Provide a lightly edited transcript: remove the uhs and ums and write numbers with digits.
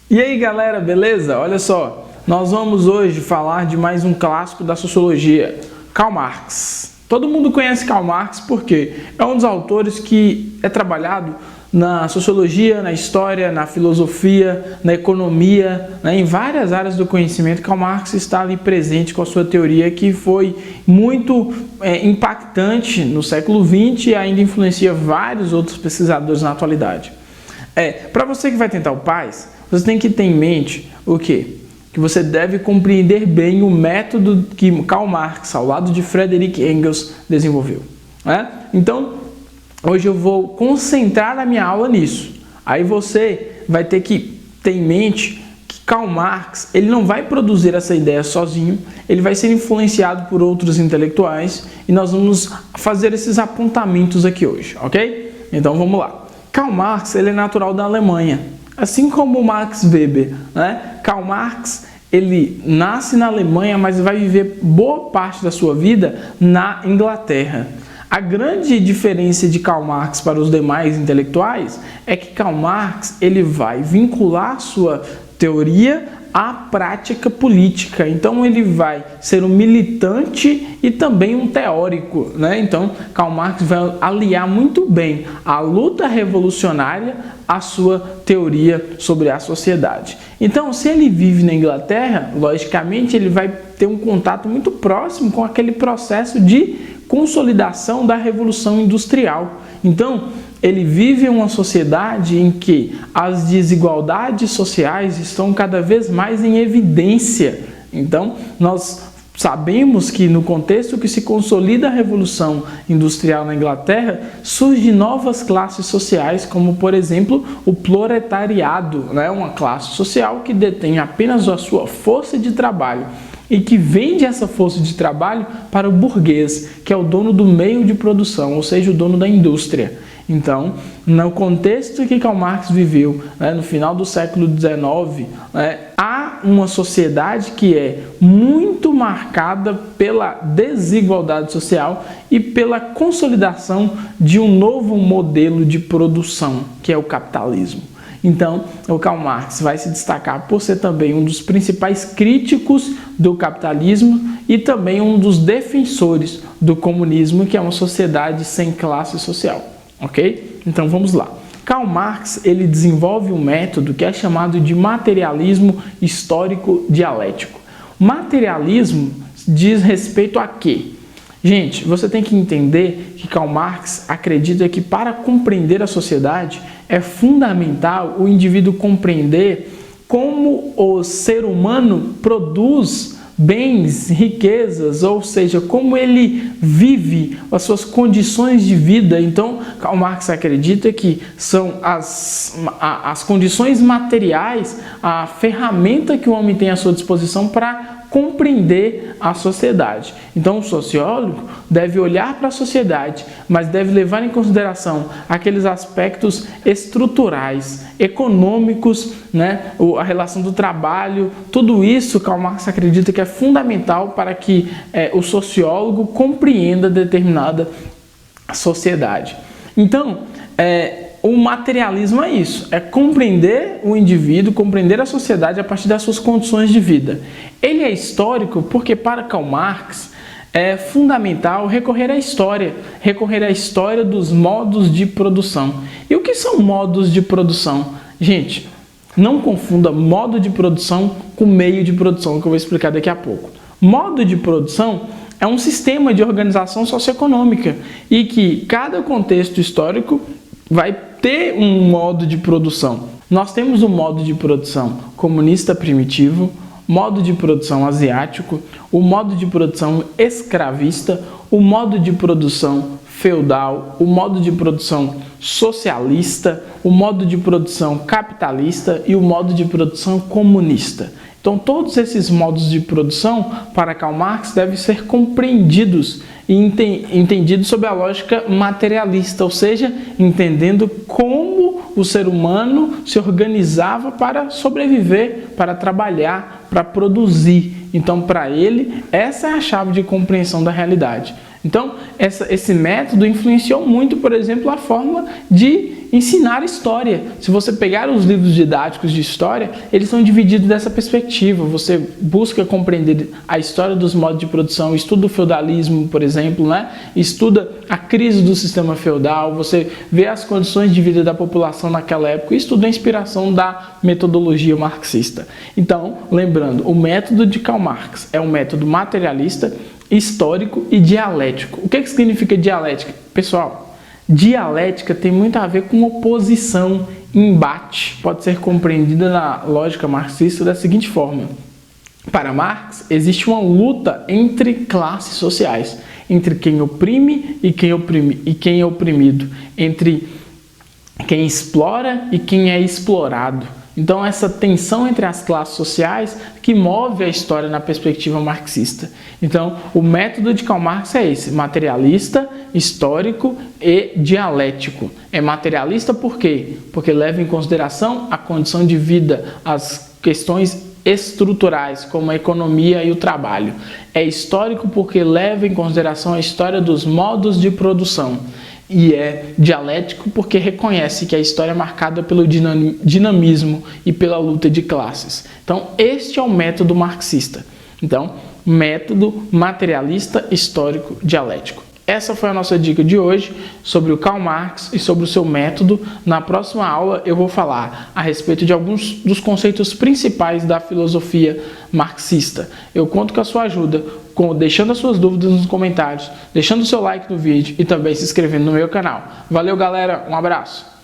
E aí galera, beleza? Olha só, nós vamos hoje falar de mais um clássico da sociologia, Karl Marx. Todo mundo conhece Karl Marx porque é um dos autores que é trabalhado na sociologia, na história, na filosofia, na economia, em várias áreas do conhecimento. Karl Marx está ali presente com a sua teoria que foi muito impactante no século XX e ainda influencia vários outros pesquisadores na atualidade. Para você que vai tentar o PAS, você tem que ter em mente o quê? Que você deve compreender bem o método que Karl Marx, ao lado de Friedrich Engels, desenvolveu. Então, hoje eu vou concentrar a minha aula nisso. Aí você vai ter que ter em mente que Karl Marx ele não vai produzir essa ideia sozinho, ele vai ser influenciado por outros intelectuais e nós vamos fazer esses apontamentos aqui hoje, ok? Então vamos lá. Karl Marx ele é natural da Alemanha, assim como Max Weber, Karl Marx ele nasce na Alemanha, mas vai viver boa parte da sua vida na Inglaterra. A grande diferença de Karl Marx para os demais intelectuais é que Karl Marx ele vai vincular sua teoria à prática política. Então ele vai ser um militante e também um teórico, Então Karl Marx vai aliar muito bem a luta revolucionária à sua teoria sobre a sociedade. Então, se ele vive na Inglaterra, logicamente ele vai ter um contato muito próximo com aquele processo de consolidação da Revolução Industrial. Então, ele vive em uma sociedade em que as desigualdades sociais estão cada vez mais em evidência. Então, nós sabemos que no contexto que se consolida a Revolução Industrial na Inglaterra, surgem novas classes sociais, como por exemplo o proletariado, uma classe social que detém apenas a sua força de trabalho e que vende essa força de trabalho para o burguês, que é o dono do meio de produção, ou seja, o dono da indústria. Então, no contexto que Karl Marx viveu, no final do século XIX, há uma sociedade que é muito marcada pela desigualdade social e pela consolidação de um novo modelo de produção, que é o capitalismo. Então, o Karl Marx vai se destacar por ser também um dos principais críticos do capitalismo e também um dos defensores do comunismo, que é uma sociedade sem classe social. Ok? Então vamos lá. Karl Marx ele desenvolve um método que é chamado de materialismo histórico dialético. Materialismo diz respeito a quê? Gente, você tem que entender que Karl Marx acredita que para compreender a sociedade é fundamental o indivíduo compreender como o ser humano produz bens, riquezas, ou seja, como ele vive as suas condições de vida. Então, Karl Marx acredita que são as condições materiais, a ferramenta que o homem tem à sua disposição para compreender a sociedade. Então, o sociólogo deve olhar para a sociedade, mas deve levar em consideração aqueles aspectos estruturais, econômicos, a relação do trabalho, tudo isso Karl Marx acredita que é fundamental para que o sociólogo compreenda determinada sociedade. Então, o materialismo é isso, é compreender o indivíduo, compreender a sociedade a partir das suas condições de vida. Ele é histórico porque para Karl Marx é fundamental recorrer à história dos modos de produção. E o que são modos de produção? Gente, não confunda modo de produção com meio de produção, que eu vou explicar daqui a pouco. Modo de produção é um sistema de organização socioeconômica e que cada contexto histórico vai ter um modo de produção. Nós temos o modo de produção comunista primitivo, modo de produção asiático, o modo de produção escravista, o modo de produção feudal, o modo de produção socialista, o modo de produção capitalista e o modo de produção comunista. Então, todos esses modos de produção, para Karl Marx, devem ser compreendidos e entendidos sob a lógica materialista, ou seja, entendendo como o ser humano se organizava para sobreviver, para trabalhar, para produzir. Então, para ele, essa é a chave de compreensão da realidade. Então, esse método influenciou muito, por exemplo, a forma de ensinar história. Se você pegar os livros didáticos de história, eles são divididos dessa perspectiva. Você busca compreender a história dos modos de produção, estuda o feudalismo, por exemplo, né? Estuda a crise do sistema feudal, você vê as condições de vida da população naquela época e estuda a inspiração da metodologia marxista. Então, lembrando, o método de Karl Marx é um método materialista, histórico e dialético. O que significa dialética? Pessoal, dialética tem muito a ver com oposição, embate. Pode ser compreendida na lógica marxista da seguinte forma. Para Marx, existe uma luta entre classes sociais, entre quem oprime e quem é oprimido, entre quem explora e quem é explorado. Então, essa tensão entre as classes sociais que move a história na perspectiva marxista. Então, o método de Karl Marx é esse, materialista, histórico e dialético. É materialista por quê? Porque leva em consideração a condição de vida, as questões estruturais, como a economia e o trabalho. É histórico porque leva em consideração a história dos modos de produção. E é dialético porque reconhece que a história é marcada pelo dinamismo e pela luta de classes. Então, este é o método marxista. Então, método materialista, histórico, dialético. Essa foi a nossa dica de hoje sobre o Karl Marx e sobre o seu método. Na próxima aula eu vou falar a respeito de alguns dos conceitos principais da filosofia marxista. Eu conto com a sua ajuda, deixando as suas dúvidas nos comentários, deixando o seu like no vídeo e também se inscrevendo no meu canal. Valeu, galera, um abraço!